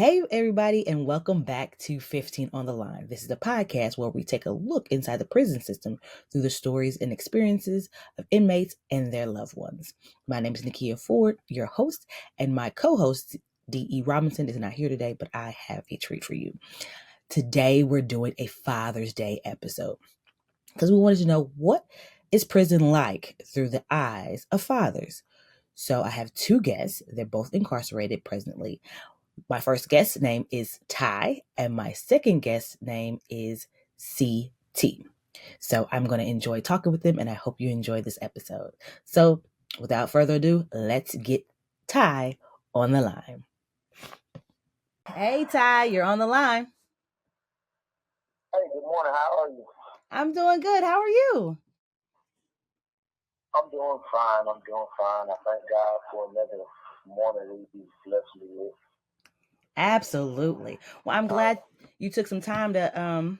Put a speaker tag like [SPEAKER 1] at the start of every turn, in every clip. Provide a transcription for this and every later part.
[SPEAKER 1] Hey, everybody, and welcome back to 15 on the Line. This is the podcast where we take a look inside the prison system through the stories and experiences of inmates and their loved ones. My name is Nakia Ford, your host, and my co-host, D.E. Robinson, is not here today, but I have a treat for you. Today, we're doing a Father's Day episode because we wanted to know, what is prison like through the eyes of fathers? So I have two guests. They're both incarcerated presently. My first guest name is Tye, and my second guest name is C.T. So I'm going to enjoy talking with them, and I hope you enjoy this episode. So without further ado, let's get Tye on the line. Hey, Tye, you're on the line.
[SPEAKER 2] Hey, good morning. How are you?
[SPEAKER 1] I'm doing good. How are you?
[SPEAKER 2] I'm doing fine. I thank God for another morning He's blessed me with.
[SPEAKER 1] Absolutely. Well, I'm glad you took some time to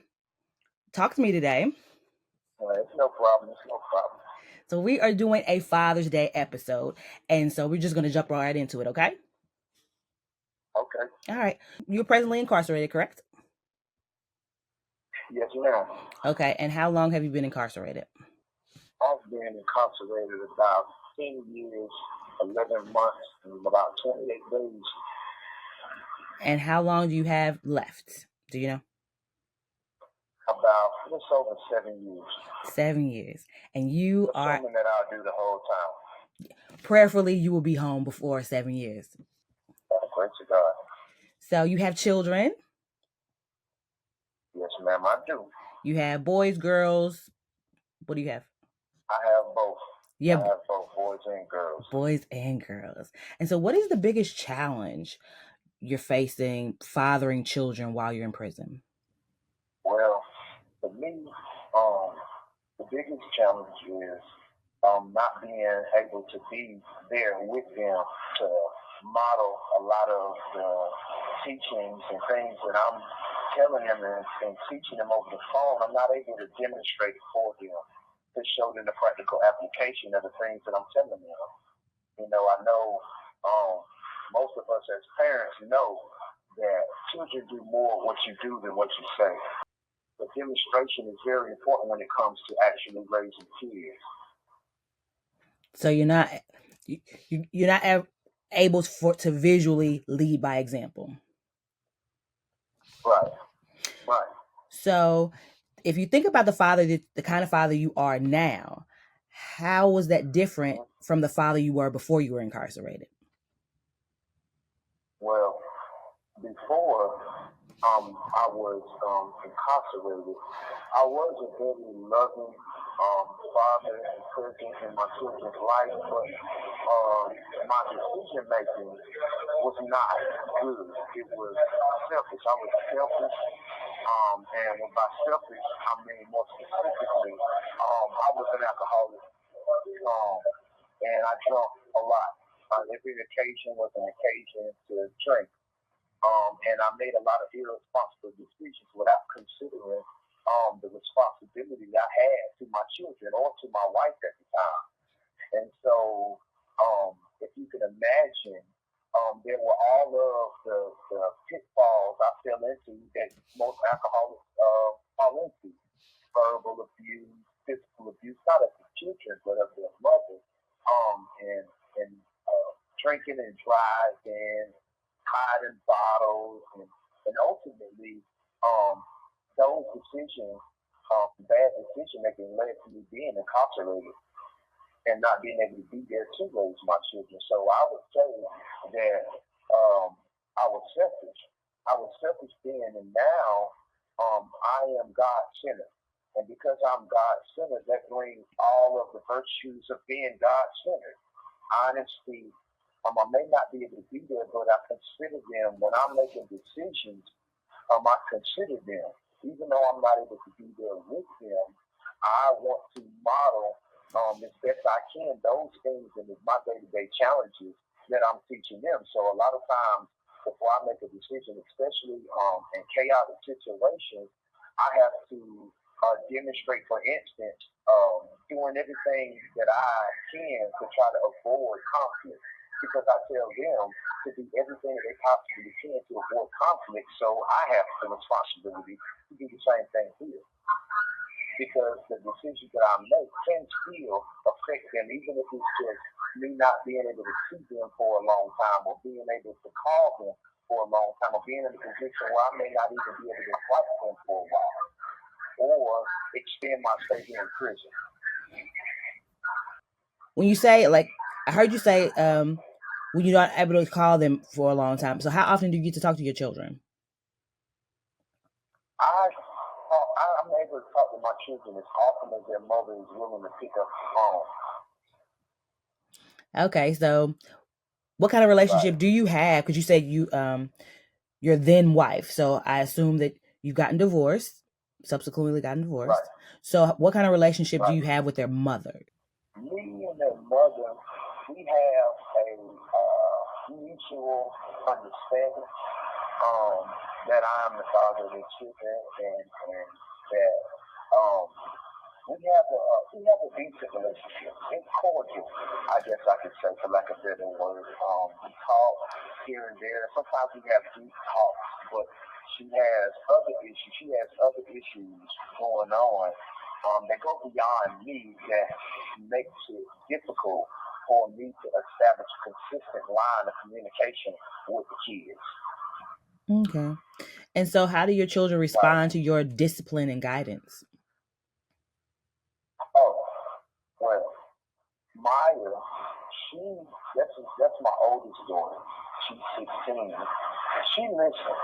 [SPEAKER 1] talk to me today.
[SPEAKER 2] It's no problem.
[SPEAKER 1] So we are doing a Father's Day episode, and so we're just going to jump right into it, okay?
[SPEAKER 2] Okay.
[SPEAKER 1] All right. You're presently incarcerated, correct?
[SPEAKER 2] Yes, ma'am.
[SPEAKER 1] Okay. And how long have you been incarcerated?
[SPEAKER 2] I've been incarcerated about 10 years, 11 months, and about 28 days.
[SPEAKER 1] And how long do you have left? Do you know?
[SPEAKER 2] About just over 7 years.
[SPEAKER 1] 7 years. And you are...
[SPEAKER 2] Assuming that I'll do the whole time.
[SPEAKER 1] Prayerfully, you will be home before 7 years.
[SPEAKER 2] Praise to God.
[SPEAKER 1] So you have children?
[SPEAKER 2] Yes, ma'am, I do.
[SPEAKER 1] You have boys, girls? What do you have?
[SPEAKER 2] I have both.
[SPEAKER 1] Yeah,
[SPEAKER 2] I have both boys and girls.
[SPEAKER 1] Boys and girls. And so what is the biggest challenge you're facing fathering children while you're in prison?
[SPEAKER 2] Well, for me, the biggest challenge is not being able to be there with them to model a lot of the teachings and things that I'm telling them and teaching them over the phone. I'm not able to demonstrate for them to show them the practical application of the things that I'm telling them. You know, I know most of us as parents know that children do more what you do than what you say. But demonstration is very important when it comes to actually raising kids.
[SPEAKER 1] So you're not able to visually lead by example.
[SPEAKER 2] Right.
[SPEAKER 1] So if you think about the kind of father you are now, how was that different from the father you were before you were incarcerated?
[SPEAKER 2] Well, before I was incarcerated, I was a very loving father and present in my children's life, but my decision making was not good. It was selfish. I was selfish. And by selfish, I mean more specifically, I was an alcoholic. And I drank a lot. Every occasion was an occasion to drink. And I made a lot of irresponsible decisions without considering the responsibility I had to my children or to my wife at the time. And so, if you can imagine, there were all of the pitfalls I fell into that most alcoholics fall into. Verbal abuse, physical abuse, not of the children, but of their mothers, and drinking and driving, hiding bottles, and ultimately, those decisions, bad decision making, led to me being incarcerated and not being able to be there to raise my children. So I would say that I was selfish. I was selfish then, and now I am God-centered. And because I'm God-centered, that brings all of the virtues of being God-centered. Honesty. I may not be able to be there, but I consider them when I'm making decisions. I consider them, even though I'm not able to be there with them. I want to model as best I can those things and my day-to-day challenges that I'm teaching them. So a lot of times before I make a decision, especially in chaotic situations, I have to demonstrate, for instance, doing everything that I can to try to avoid conflict. because I tell them to do everything that they possibly can to avoid conflict. So I have the responsibility to do the same thing here. Because the decisions that I make can still affect them, even if it's just me not being able to see them for a long time, or being able to call them for a long time, or being in a position where I may not even be able to fight them for a while, or extend my stay here in prison.
[SPEAKER 1] When you say, like, I heard you say, when you're not able to call them for a long time. So how often do you get to talk to your children?
[SPEAKER 2] I'm able to talk to my children as often as their mother is willing to pick up the phone.
[SPEAKER 1] Okay, so what kind of relationship do you have? Because you said your then wife. So I assume that you've gotten divorced, subsequently gotten divorced.
[SPEAKER 2] Right.
[SPEAKER 1] So what kind of relationship do you have with their mother?
[SPEAKER 2] Me and their mother, we have a mutual understanding that I am the father of their children, and that we have a decent relationship. It's cordial, I guess I could say, for lack of a better word. We talk here and there. Sometimes we have deep talks, but she has other issues. She has other issues going on that go beyond me, that makes it difficult for me to establish a consistent line of communication with the kids.
[SPEAKER 1] Okay. And so how do your children respond to your discipline and guidance?
[SPEAKER 2] Oh, well, Maya, that's my oldest daughter. She's 16. She listens.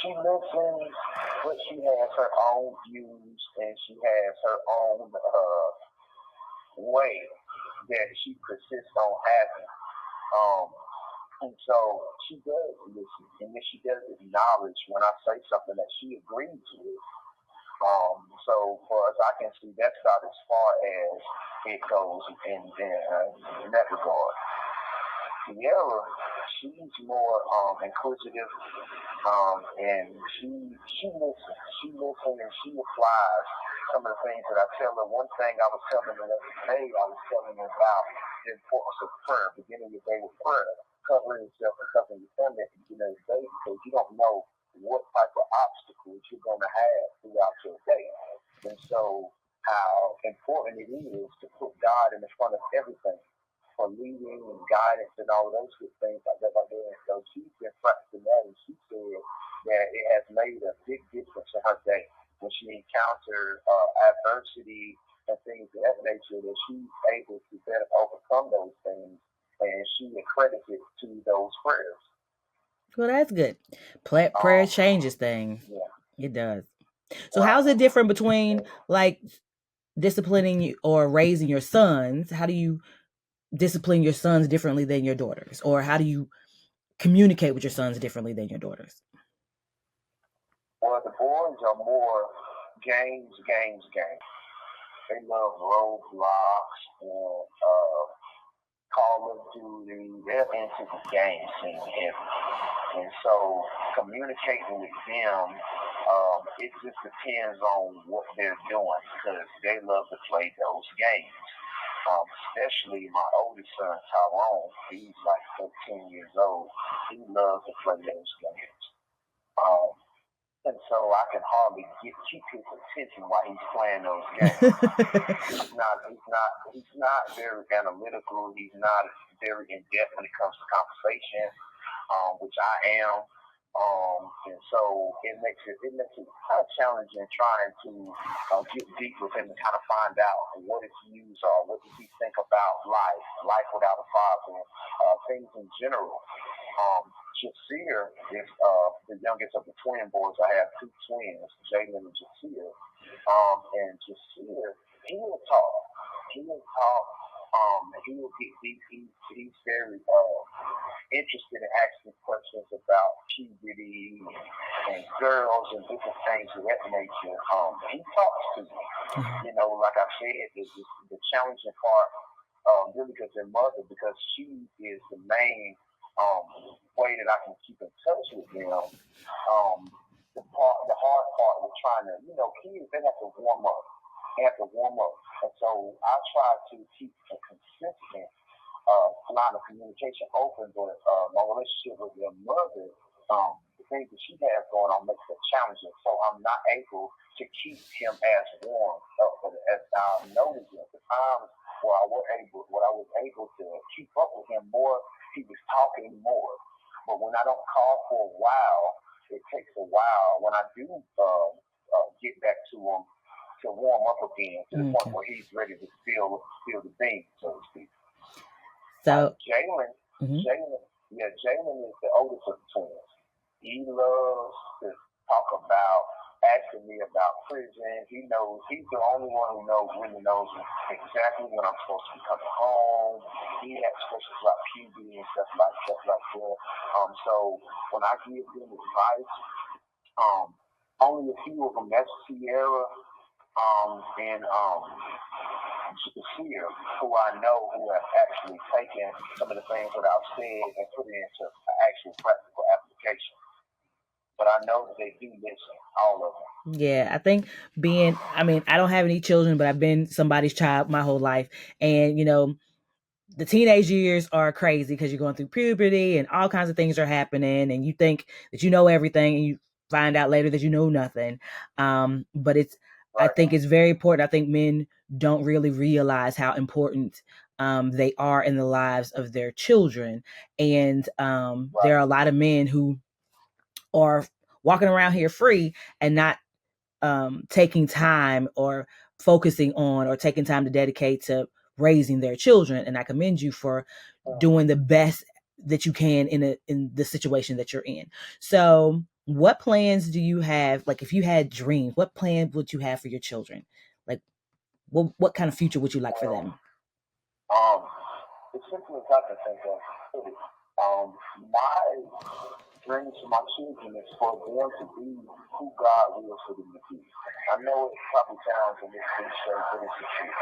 [SPEAKER 2] She listens, but she has her own views, and she has her own way that she persists on having. And so she does listen, and then she does acknowledge when I say something that she agrees with. So for as I can see, that's about as far as it goes in that regard. Sierra, she's more inquisitive, and she listens. She listens and she applies some of the things that I tell her. One thing I was telling her the other day, I was telling her about the importance of prayer, beginning your day with prayer, covering yourself and covering your family at the beginning of the day, because you don't know what type of obstacles you're going to have throughout your day. And so how important it is to put God in the front of everything, for leading and guidance and all of those good things like that. So she's been practicing that, and she said that it has made a big difference in her day when she encounters adversity and things of that nature, that she's able to better overcome those things, and she accredits it to those prayers.
[SPEAKER 1] Well, that's good. Prayer changes things.
[SPEAKER 2] Yeah.
[SPEAKER 1] It does. So how's it different between like disciplining or raising your sons? How do you discipline your sons differently than your daughters? Or how do you communicate with your sons differently than your daughters?
[SPEAKER 2] Well, the boys are more games. They love Roblox and Call of Duty. They're into the game scene heavy. And so communicating with them, it just depends on what they're doing, because they love to play those games. Especially my oldest son, Tyrone. He's like 13 years old. He loves to play those games. And so I can hardly keep his attention while he's playing those games. He's not very analytical. He's not very in depth when it comes to conversation, which I am. And so it makes it kind of challenging trying to get deep with him and kind of find out what his views are, what does he think about life without a father, things in general. Jasir is the youngest of the twin boys. I have two twins, Jalen and Jasir. And Jasir, he will talk. He will get deep. He's very interested in asking questions about puberty and girls and different things of that nature. He talks to me. You know, like I said, the challenging part really because their mother, because she is the main way that I can keep in touch with them. The hard part with trying to, kids, they have to warm up. And so I try to keep a consistent line of communication open, but my relationship with their mother, the things that she has going on makes it challenging. So I'm not able to keep him as warm as I noticed at the times where I was able to keep up with him more. He was talking more, but when I don't call for a while, it takes a while. When I do get back to him, to warm up again to the point where he's ready to spill the beans, so to speak.
[SPEAKER 1] So
[SPEAKER 2] Jalen is the oldest of the twins. He loves to talk about, asking me about prison. He knows he's the only one who really knows exactly when I'm supposed to be coming home. He has questions about puberty and stuff like that. So when I give him advice, only a few of them. That's Sierra and Seer, who I know who have actually taken some of the things that I've said and put it into actual practical application. But I know that they do listen, all of them.
[SPEAKER 1] Yeah, I think I don't have any children, but I've been somebody's child my whole life. And, the teenage years are crazy because you're going through puberty and all kinds of things are happening and you think that you know everything and you find out later that you know nothing. But I think it's very important. I think men don't really realize how important they are in the lives of their children. And there are a lot of men who are walking around here free and not taking time or focusing on or taking time to dedicate to raising their children. And I commend you for doing the best that you can in the situation that you're in. So what plans do you have? Like, if you had dreams, what plan would you have for your children? Like, what kind of future would you like for them?
[SPEAKER 2] It's simple as I can think of. My dreams for my children is for them to be who God wills for them to be. I know it probably sounds a little cliche, but it's the truth.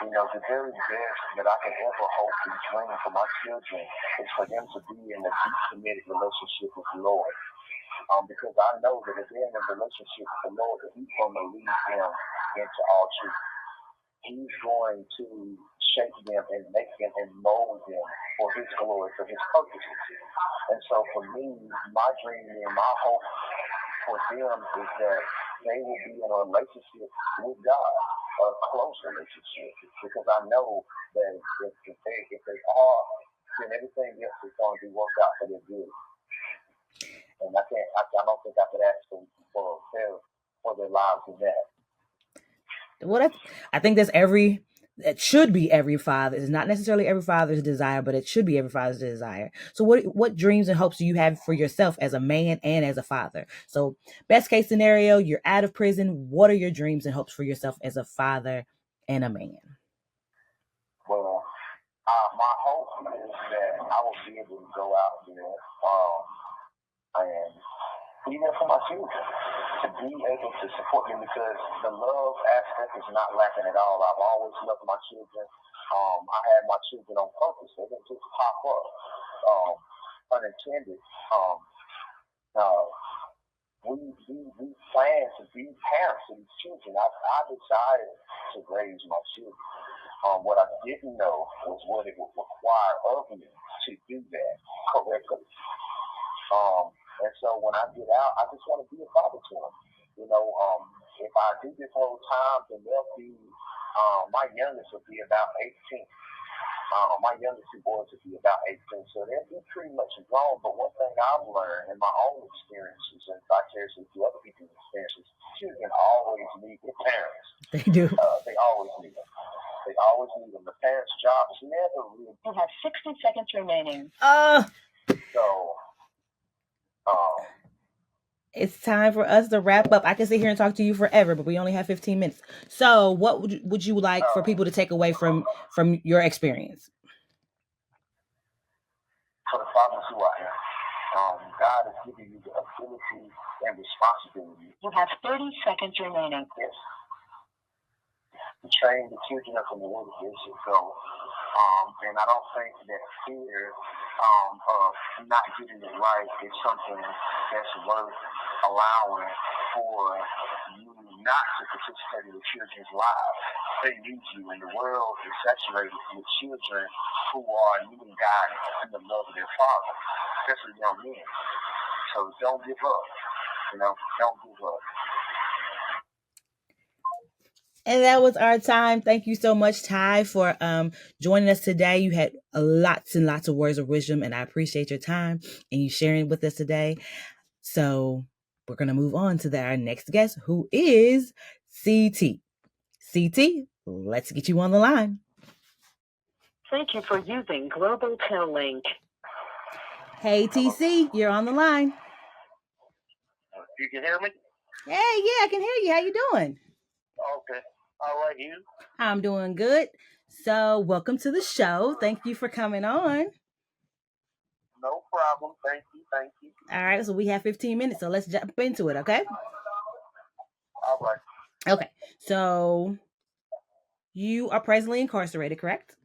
[SPEAKER 2] The very best that I can ever hope and dream for my children is for them to be in a deep, committed relationship with the Lord. Because I know that if they're in a relationship with the Lord, that He's going to lead them into all truth. He's going to shape them and make them and mold them for His glory, for His purposes. And so for me, my dream and my hope for them is that they will be in a relationship with God, a close relationship, because I know that if they are, then everything else is going to be worked out for their good. And I don't think I could ask for their lives in that.
[SPEAKER 1] Well, I think it should be every father. It's not necessarily every father's desire, but it should be every father's desire. So what dreams and hopes do you have for yourself as a man and as a father? So best case scenario, you're out of prison. What are your dreams and hopes for yourself as a father and a man?
[SPEAKER 2] Well, my hope is that I will be able to go out there and be there for my children, to be able to support them, because the love aspect is not lacking at all. I've always loved my children. I had my children on purpose. They didn't just pop up unintended. We plan to be parents to these children. I decided to raise my children. What I didn't know was what it would require of me to do that correctly. And so when I get out, I just want to be a father to them. If I do this whole time, then they'll be, my youngest will be about 18. My youngest two boys will be about 18. So they'll be pretty much grown. But one thing I've learned in my own experiences and vicariously through other people's experiences, children always need their parents.
[SPEAKER 1] They do.
[SPEAKER 2] They always need them. They always need them. The parents' job is never really.
[SPEAKER 3] You have 60 seconds remaining.
[SPEAKER 1] It's time for us to wrap up. I can sit here and talk to you forever, but we only have 15 minutes. So what would you like for people to take away from your experience?
[SPEAKER 2] For the fathers who are here, God has given you the ability and responsibility.
[SPEAKER 3] You have 30 seconds remaining.
[SPEAKER 2] Yes. To train the children up in the way that they should go. And I don't think that fear of not getting it right is something that's worth allowing for you not to participate in the children's lives. They need you, and the world is saturated with children who are needing guidance in the love of their father, especially young men. So don't give up. Don't give up.
[SPEAKER 1] And that was our time. Thank you so much, Tye, for joining us today. You had lots and lots of words of wisdom, and I appreciate your time and you sharing with us today. So we're going to move on to our next guest, who is C.T. C.T., let's get you on the line.
[SPEAKER 3] Thank you for using Global Tel Link.
[SPEAKER 1] Hey, TC, you're on the line.
[SPEAKER 2] You can hear me?
[SPEAKER 1] Hey, yeah, I can hear you. How you doing?
[SPEAKER 2] Okay. All right, you?
[SPEAKER 1] I'm doing good. So welcome to the show. Thank you for coming on.
[SPEAKER 2] No problem. Thank you.
[SPEAKER 1] All right, so we have 15 minutes, so let's jump into it, okay?
[SPEAKER 2] All right.
[SPEAKER 1] Okay, so you are presently incarcerated, correct?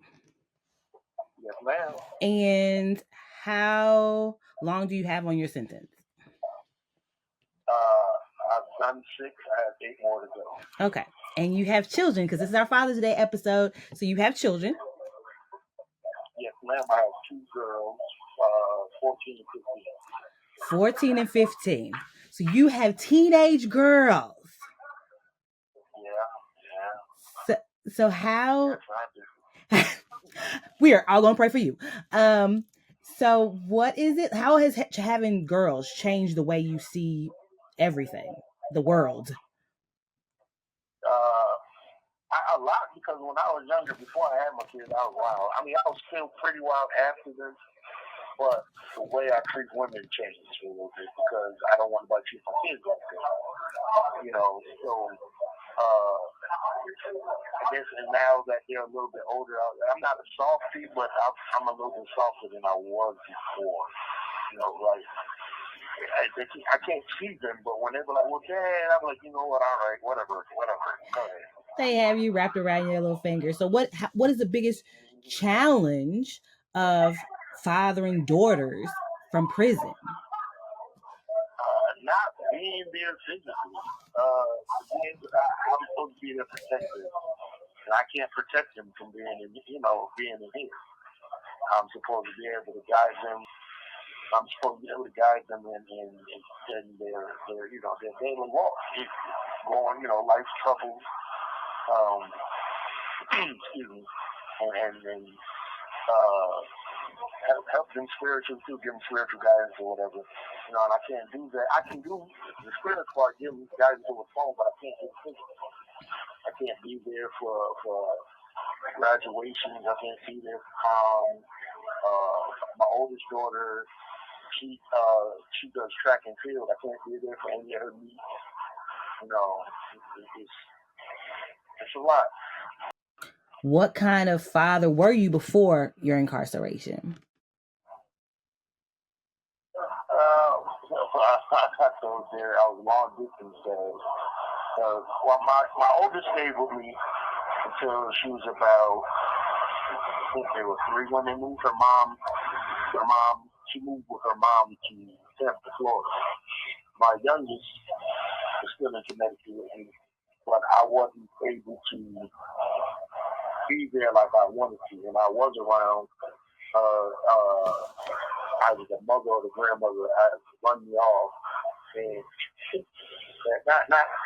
[SPEAKER 2] Yes, ma'am.
[SPEAKER 1] And how long do you have on your sentence?
[SPEAKER 2] I've done 6. I have 8 more to go.
[SPEAKER 1] Okay, and you have children, because this is our Father's Day episode, so you have children.
[SPEAKER 2] Yes, ma'am. I have 2 girls, 14 and 15.
[SPEAKER 1] 14 and 15. So you have teenage girls.
[SPEAKER 2] Yeah.
[SPEAKER 1] So how...
[SPEAKER 2] Yes,
[SPEAKER 1] we are all going to pray for you. So what is it? How has having girls changed the way you see everything, the world?
[SPEAKER 2] A lot, because when I was younger, before I had my kids, I was wild. I mean, I was still pretty wild after this, but the way I treat women changed a little bit because I don't want to treat my kids like that. So I guess, and now that they're a little bit older, I'm not a softie, but I'm a little bit softer than I was before. Like, I can't see them, but when they're like, well, Dad, I'm like, you know what, all right, whatever, go ahead.
[SPEAKER 1] They have you wrapped around your little finger. So what is the biggest challenge of fathering daughters from prison?
[SPEAKER 2] Not being there physically. I'm supposed to be their protector. And I can't protect them from being in here. I'm supposed to be able to guide them. I'm supposed to be able to guide them in their daily walk. Going, life's troubles. Excuse me. And help them spiritually too, give them spiritual guidance or whatever. And I can't do that. I can do the spiritual part, give them guidance over the phone, but I can't do the physical. I can't be there for graduations. I can't be there for prom. My oldest daughter, she does track and field. I can't be there for any of her meets. It's a lot.
[SPEAKER 1] What kind of father were you before your incarceration?
[SPEAKER 2] I told you, I was long distance. My oldest stayed with me until she was about, I think they were 3 when they moved. She moved with her mom to Tampa, Florida. My youngest was still in Connecticut with me, but I wasn't able to be there like I wanted to, and I was around either the mother or the grandmother run me off. And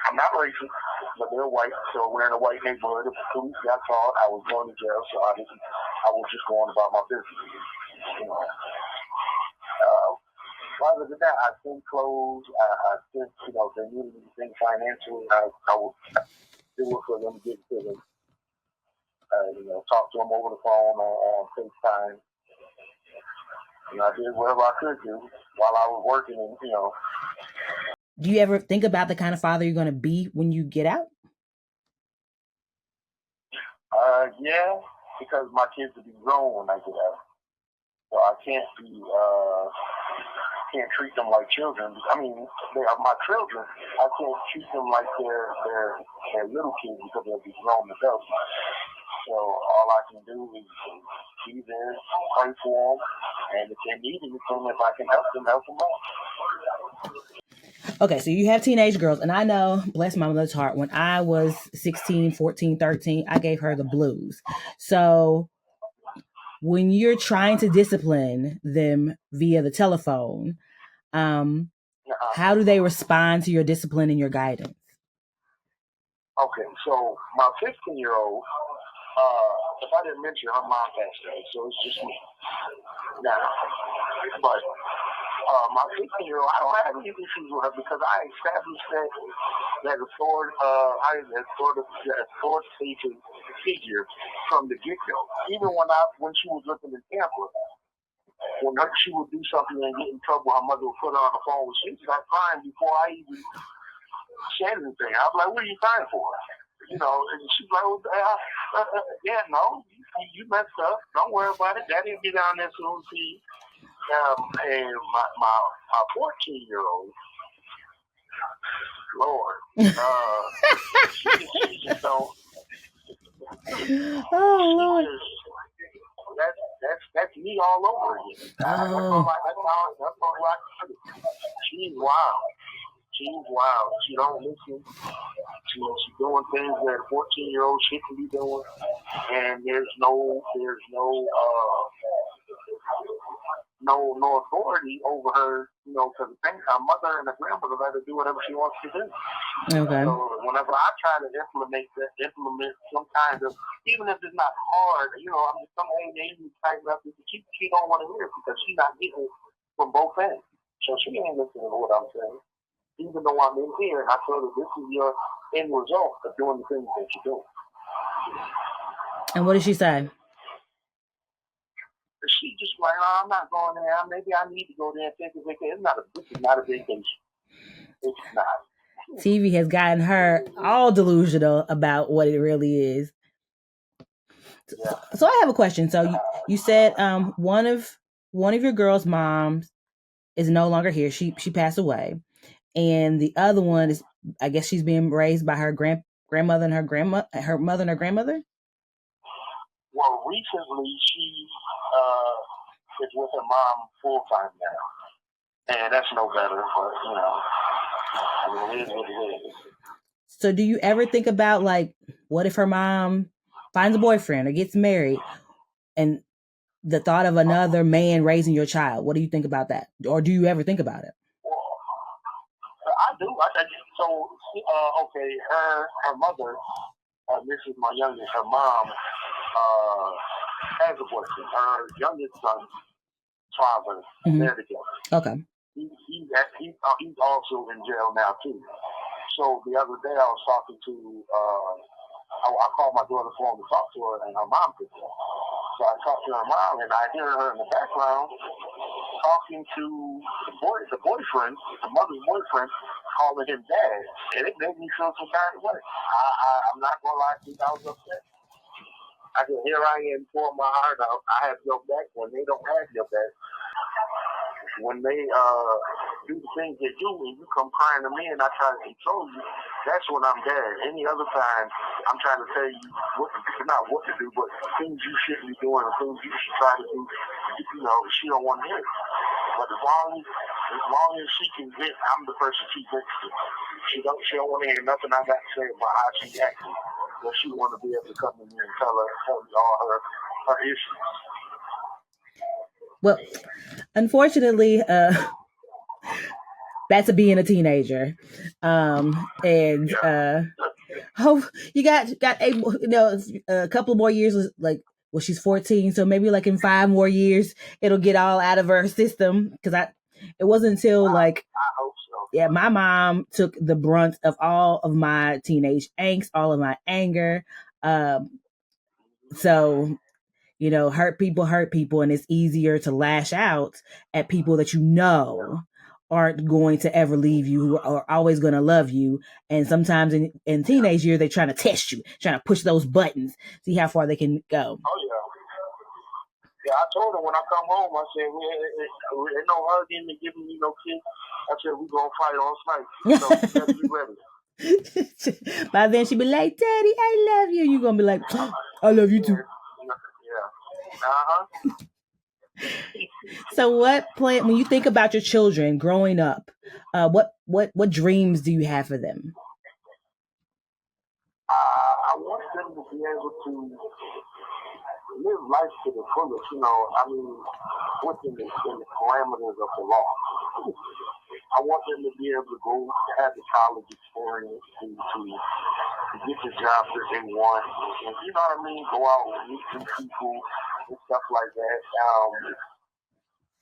[SPEAKER 2] I'm not racist, but they're white, so we're in a white neighborhood. If the police got called, I was going to jail, so I was just going about my business. Other than that, I sent clothes. I sent, if they needed anything financially, I would do it for them, give it to them. Talk to them over the phone or on FaceTime. I did whatever I could do while I was working.
[SPEAKER 1] Do you ever think about the kind of father you're going to be when you get out?
[SPEAKER 2] Yeah, because my kids will be grown when I get out. So I can't treat them like children. I mean, they are my children. I can't treat them like they're little kids because they'll be grown adults. So all I can do is be there, pray for them, and if they need anything, if I can help them out.
[SPEAKER 1] Okay, so you have teenage girls, and I know, bless my mother's heart, when I was 16, 14, 13, I gave her the blues. So when you're trying to discipline them via the telephone, how do they respond to your discipline and your guidance?
[SPEAKER 2] Okay, so my 15-year-old, if I didn't mention, her mom passed away, so it's just me now. But my 15-year-old, I don't have any issues with her because I established that authoritative figure from the get-go. Even when she was living in Tampa, when she would do something and get in trouble, her mother would put her on the phone. She'd start crying before I even said anything. I was like, "What are you crying for?" You know, and she's like, "Yeah, no, you messed up. Don't worry about it. Daddy will be down there soon to see." And my 14-year-old, Lord, she just don't.
[SPEAKER 1] Oh Lord.
[SPEAKER 2] That's me all over again. That's all I can do. She's wild. She's wild. She don't listen. She's doing things that a 14-year-old shouldn't be doing, and there's no authority over her, you know, because her mother and her grandmother let her do whatever she wants to do.
[SPEAKER 1] Okay.
[SPEAKER 2] So whenever I try to implement some kind of, even if it's not hard, you know, I'm just some old Navy type of, she don't want to hear it because she's not getting it from both ends. So she ain't listening to what I'm saying. Even though I'm in here and I told her this is your end result of doing the things that you're doing.
[SPEAKER 1] And what did she say?
[SPEAKER 2] She just like, "Oh, I'm not going there. Maybe I need to go there and take a vacation." This is not a vacation. It's not.
[SPEAKER 1] TV has gotten her all delusional about what it really is.
[SPEAKER 2] Yeah.
[SPEAKER 1] So I have a question. So you said one of your girls' moms is no longer here. She passed away, and the other one is, I guess, she's being raised by her grandmother and her mother and her grandmother.
[SPEAKER 2] Well, recently she is with her mom full time now, and that's no better. But you know, I mean, it is what it is.
[SPEAKER 1] So do you ever think about, like, what if her mom finds a boyfriend or gets married, and the thought of another man raising your child? What do you think about that? Or do you ever think about it?
[SPEAKER 2] Well, I do. So. Okay, her mother, this is my youngest. Her mom has a boyfriend. Her youngest son's father, they're together.
[SPEAKER 1] Okay.
[SPEAKER 2] He's also in jail now too. So the other day I was talking to, I called my daughter phone to talk to her, and her mom picked up. So I talked to her mom, and I hear her in the background talking to the boyfriend, the mother's boyfriend, calling him dad, and it made me feel some kind of way. I'm not gonna lie to you, I was upset. I said, here I am pouring my heart out. I have your back when they don't have your back. When they do the things they do, and you come crying to me and I try to control you, that's when I'm bad. Any other time, I'm trying to tell you not what to do, but things you shouldn't be doing, or things you should try to do. You know, she don't want to hear it. But as long as she can get, I'm the person she thinks to. She don't want to hear nothing I got to say about how she acting. But she want to be able to come in here and tell me all her issues.
[SPEAKER 1] Well, unfortunately, that's being a teenager, and hope you got a couple more years. Like, well, she's 14, so maybe like in 5 more years, it'll get all out of her system. Because it wasn't until
[SPEAKER 2] I hope so.
[SPEAKER 1] Yeah, my mom took the brunt of all of my teenage angst, all of my anger. So, you know, hurt people, and it's easier to lash out at people that you know aren't going to ever leave you, who are always going to love you. And sometimes in teenage years, they're trying to test you, trying to push those buttons, see how far they can go.
[SPEAKER 2] Oh, yeah. Yeah, I told her when I come home, I said, ain't no hugging and giving me no kiss. I said, we're going to fight all night. So, you better be ready.
[SPEAKER 1] By then, she'd be like, Daddy, I love you. You're going to be like, I love you too.
[SPEAKER 2] Yeah. Uh-huh.
[SPEAKER 1] So when you think about your children growing up, what dreams do you have for them?
[SPEAKER 2] I want them to be able to live life to the fullest, you know, I mean, within the parameters of the law. I want them to be able to go have the college experience to get the job that they want, and you know what I mean, go out and meet some people and stuff like that.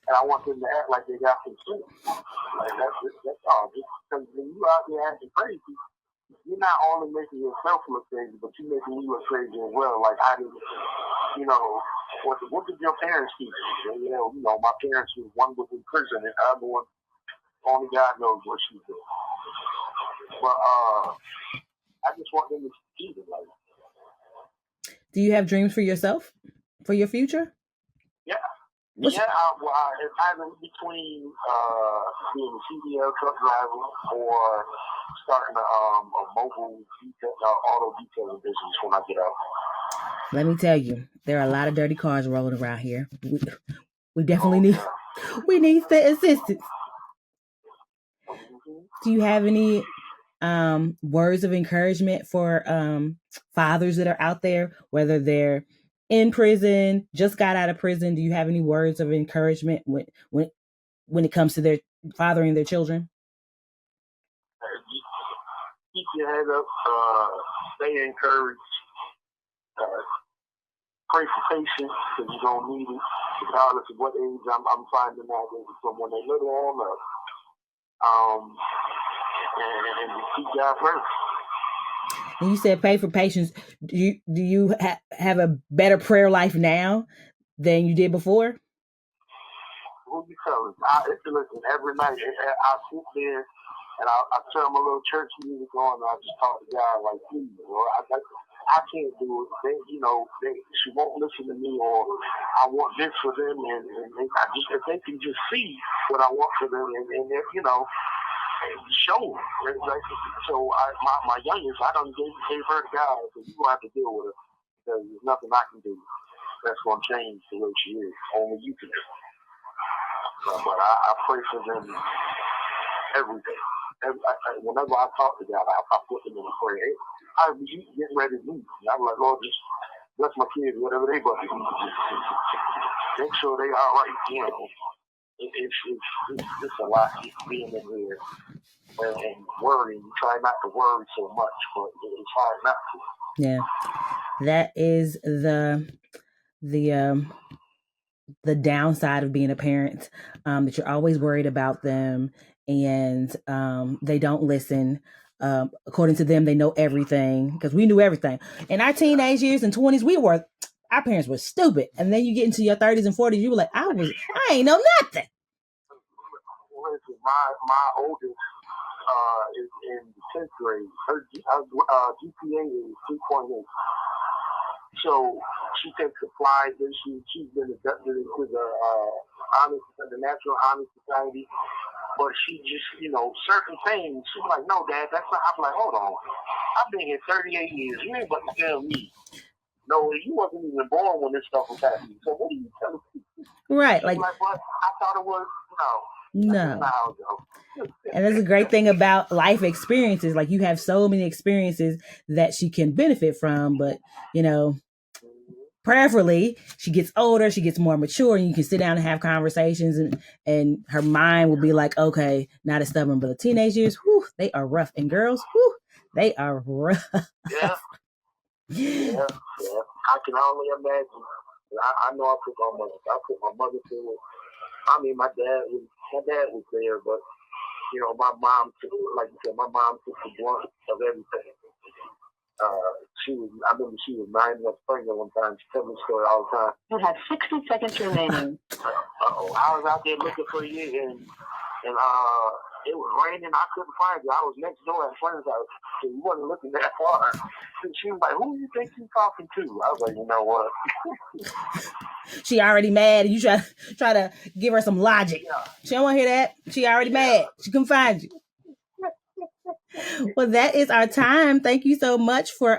[SPEAKER 2] And I want them to act like they got some sense. Like that's all. Just because when you out there acting crazy, you're not only making yourself look crazy, but you're making you look crazy as well. Like I didn't, you know, what did your parents teach you? You know, my parents was one was in prison and the other one, only God knows what she did. But I just want them to succeed in life.
[SPEAKER 1] Do you have dreams for yourself, for your future?
[SPEAKER 2] Yeah. It's either between being a CDL truck driver or starting a mobile auto detailing business when I get out.
[SPEAKER 1] Let me tell you, there are a lot of dirty cars rolling around here. We definitely need the assistance.
[SPEAKER 2] Mm-hmm.
[SPEAKER 1] Do you have any words of encouragement for fathers that are out there, whether they're in prison, just got out of prison? Do you have any words of encouragement when it comes to their fathering their children?
[SPEAKER 2] Keep your head up, stay encouraged, pray for patience because you're going to need it, regardless of what age I'm finding out from when they're little on up. And keep God first.
[SPEAKER 1] And you said pray for patience. Do you have a better prayer life now than you did before?
[SPEAKER 2] Who you telling? Listen, every night I sit there and I turn my little church music on and I just talk to God like, please, Lord, I can't do it. She won't listen to me, or I want this for them, and if they can just see what I want for them, and if show them. So my youngest, I done gave her to God, so you gonna have to deal with her because there's nothing I can do that's gonna change the way she is. Only you can do. But I pray for them every day. Whenever I talk to God, I put them in a prayer. I be getting ready to leave. I'm like, Lord, just bless my kids, whatever they about to do. Make sure they are right. You know, it's a lot being in here and worrying. You try not to worry so much, but it's hard not to.
[SPEAKER 1] Yeah, that is the downside of being a parent, that you're always worried about them and they don't listen. According to them, they know everything because we knew everything. In our teenage years and 20s, our parents were stupid. And then you get into your 30s and 40s, you were like, I ain't know nothing.
[SPEAKER 2] Listen, my oldest is in the 10th grade. Her GPA is 2.8. So she takes applied. She's been inducted into the National Honor Society. But she just, certain things, she's like, no, Dad, that's not. I'm like, hold on. I've been here 38 years. You ain't about to tell me. No, you wasn't even born when this stuff was happening. So what are you telling me?
[SPEAKER 1] Right.
[SPEAKER 2] Like, what? I thought it was,
[SPEAKER 1] no. And that's a great thing about life experiences. Like, you have so many experiences that she can benefit from, but, prayerfully, she gets older, she gets more mature, and you can sit down and have conversations, and her mind will be like, okay, not as stubborn. But the teenage years, whew, they are rough. And girls, whew, they are rough.
[SPEAKER 2] Yeah. I can only imagine. I know I put my mother through it. I mean, my dad was there, but my mom took, like you said, my mom took the brunt of everything. I remember she was 9 months pregnant one time. She told me the story all the time.
[SPEAKER 3] You have 60 seconds remaining.
[SPEAKER 2] I was out there looking for you, and it was raining. I couldn't find you. I was next door at a friend's house, so you wasn't looking that far. And she was like, "Who do you think you talking to?" I was like, "You know what?"
[SPEAKER 1] She already mad, and you try to give her some logic. Yeah. She don't want to hear that. She already mad. She couldn't find you. Well, that is our time. Thank you so much for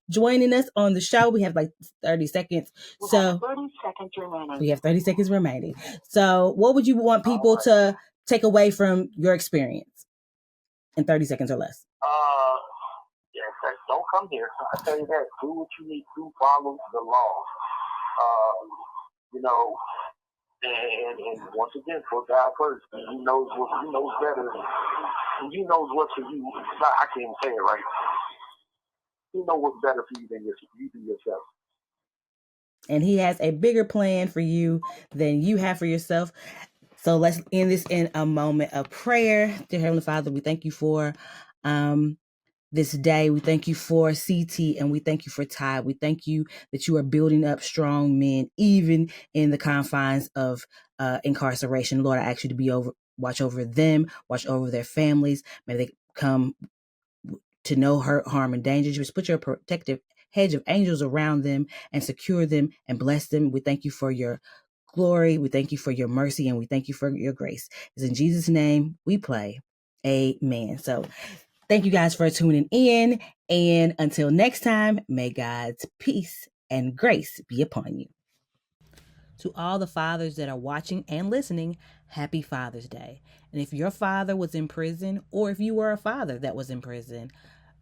[SPEAKER 1] joining us on the show. We have like 30 seconds.
[SPEAKER 3] We have 30 seconds remaining.
[SPEAKER 1] We have 30 seconds remaining. So what would you want people to take away from your experience in 30 seconds or less?
[SPEAKER 2] Don't come here. I tell you that. Do what you need to. Follow the law. You know, and once again, for God first, He knows better. He knows what's for you. I can't say it right. He knows what's better for you than you do yourself.
[SPEAKER 1] And He has a bigger plan for you than you have for yourself. So let's end this in a moment of prayer. Dear Heavenly Father, we thank you for this day. We thank you for CT, and we thank you for Tye. We thank you that you are building up strong men, even in the confines of incarceration. Lord, I ask you to watch over them, watch over their families. May they come to no hurt, harm, and danger. Just put your protective hedge of angels around them and secure them and bless them. We thank you for your glory. We thank you for your mercy, and we thank you for your grace. It's in Jesus' name we pray. Amen. So thank you guys for tuning in. And until next time, may God's peace and grace be upon you. To all the fathers that are watching and listening, happy Father's Day. And if your father was in prison, or if you were a father that was in prison,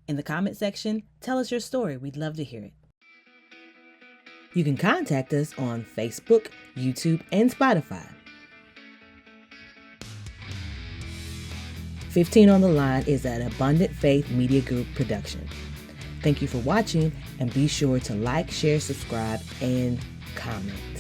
[SPEAKER 1] in the comment section, tell us your story. We'd love to hear it. You can contact us on Facebook, YouTube, and Spotify. 15 on the Line is an Abundant Faith Media Group production. Thank you for watching, and be sure to like, share, subscribe, and comment.